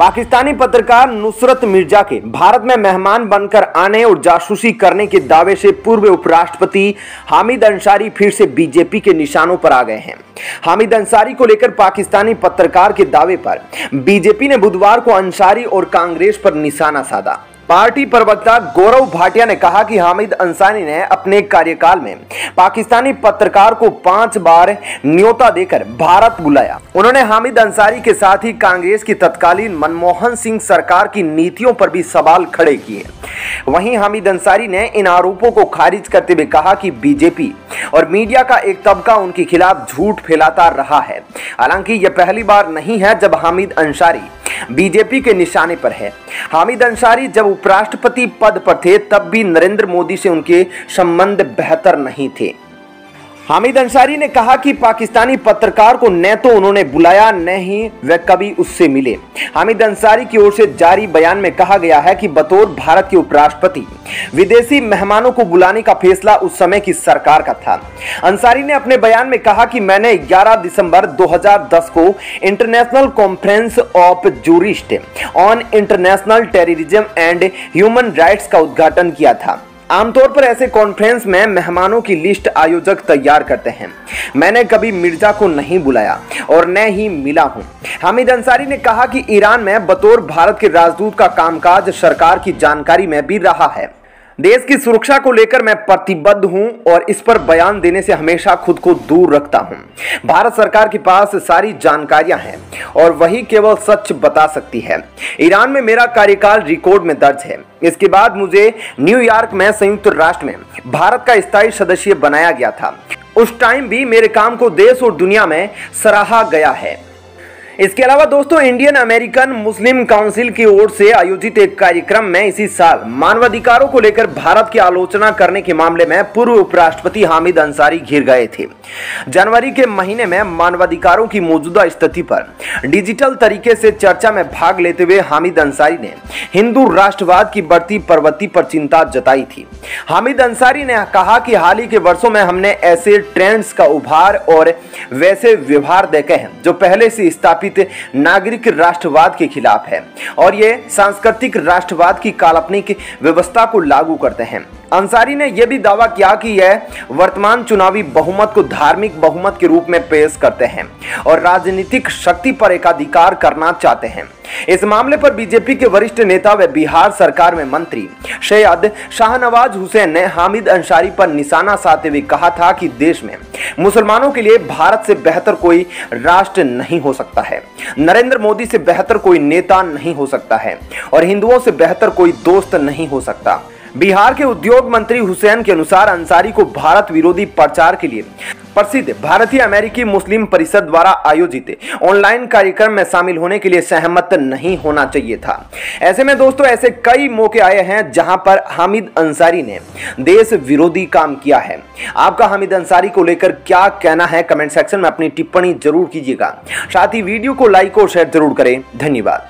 पाकिस्तानी पत्रकार नुसरत मिर्जा के भारत में मेहमान बनकर आने और जासूसी करने के दावे से पूर्व उपराष्ट्रपति हामिद अंसारी फिर से बीजेपी के निशानों पर आ गए हैं। हामिद अंसारी को लेकर पाकिस्तानी पत्रकार के दावे पर बीजेपी ने बुधवार को अंसारी और कांग्रेस पर निशाना साधा। पार्टी प्रवक्ता गौरव भाटिया ने कहा कि हामिद अंसारी ने अपने कार्यकाल में पाकिस्तानी पत्रकार को 5 बार न्योता देकर भारत बुलाया। उन्होंने हामिद अंसारी के साथ ही कांग्रेस की तत्कालीन मनमोहन सिंह सरकार की नीतियों पर भी सवाल खड़े किए। वहीं हामिद अंसारी ने इन आरोपों को खारिज करते हुए कहा कि बीजेपी और मीडिया का एक तबका उनके खिलाफ झूठ फैलाता रहा है। हालांकि यह पहली बार नहीं है जब हामिद अंसारी बीजेपी के निशाने पर है। हामिद अंसारी जब उपराष्ट्रपति पद पर थे तब भी नरेंद्र मोदी से उनके संबंध बेहतर नहीं थे। हामिद अंसारी ने कहा कि पाकिस्तानी पत्रकार को न तो उन्होंने बुलाया न ही वे कभी उससे मिले। हामिद अंसारी की ओर से जारी बयान में कहा गया है कि बतौर भारत के उपराष्ट्रपति विदेशी मेहमानों को बुलाने का फैसला उस समय की सरकार का था। अंसारी ने अपने बयान में कहा कि मैंने 11 दिसंबर 2010 को international conference of jurist on international terrorism and human rights का उद्घाटन किया था। आमतौर पर ऐसे कॉन्फ्रेंस में मेहमानों की लिस्ट आयोजक तैयार करते हैं। मैंने कभी मिर्जा को नहीं बुलाया और न ही मिला हूं। हामिद अंसारी ने कहा कि ईरान में बतौर भारत के राजदूत का कामकाज सरकार की जानकारी में भी रहा है। देश की सुरक्षा को लेकर मैं प्रतिबद्ध हूं और इस पर बयान देने से हमेशा खुद को दूर रखता हूं। भारत सरकार के पास सारी जानकारियां हैं और वही केवल सच बता सकती है। ईरान में मेरा कार्यकाल रिकॉर्ड में दर्ज है। इसके बाद मुझे न्यूयॉर्क में संयुक्त राष्ट्र में भारत का स्थायी सदस्य बनाया गया था। उस टाइम भी मेरे काम को देश और दुनिया में सराहा गया है। इसके अलावा दोस्तों, इंडियन अमेरिकन मुस्लिम काउंसिल की ओर से आयोजित एक कार्यक्रम में इसी साल मानवाधिकारों को लेकर भारत की आलोचना करने के मामले में पूर्व उपराष्ट्रपति हामिद अंसारी घिर गए थे। जनवरी के महीने में मानवाधिकारों की मौजूदा स्थिति पर डिजिटल तरीके से चर्चा में भाग लेते हुए हामिद अंसारी ने हिंदू राष्ट्रवाद की बढ़ती प्रवृत्ति पर चिंता जताई थी। हामिद अंसारी ने कहा कि हाल ही के वर्षों में हमने ऐसे ट्रेंड्स का उभार और वैसे व्यवहार देखे हैं जो पहले से स्थापित नागरिक राष्ट्रवाद के खिलाफ है और ये सांस्कृतिक राष्ट्रवाद की काल्पनिक व्यवस्था को लागू करते हैं। अंसारी ने यह भी दावा किया कि यह वर्तमान चुनावी बहुमत को धार्मिक बहुमत के रूप में पेश करते हैं और राजनीतिक शक्ति पर एकाधिकार करना चाहते हैं। इस मामले पर बीजेपी के वरिष्ठ नेता व बिहार सरकार में मंत्री सैयद शाहनवाज हुसैन ने हामिद अंसारी पर निशाना साधते हुए कहा था कि देश में मुसलमानों के लिए भारत से बेहतर कोई राष्ट्र नहीं हो सकता है, नरेंद्र मोदी से बेहतर कोई नेता नहीं हो सकता है और हिंदुओं से बेहतर कोई दोस्त नहीं हो सकता। बिहार के उद्योग मंत्री हुसैन के अनुसार अंसारी को भारत विरोधी प्रचार के लिए प्रसिद्ध भारतीय अमेरिकी मुस्लिम परिषद द्वारा आयोजित ऑनलाइन कार्यक्रम में शामिल होने के लिए सहमत नहीं होना चाहिए था। ऐसे में दोस्तों, ऐसे कई मौके आए हैं जहां पर हामिद अंसारी ने देश विरोधी काम किया है। आपका हामिद अंसारी को लेकर क्या कहना है? कमेंट सेक्शन में अपनी टिप्पणी जरूर कीजिएगा। साथ ही वीडियो को लाइक और शेयर जरूर करें। धन्यवाद।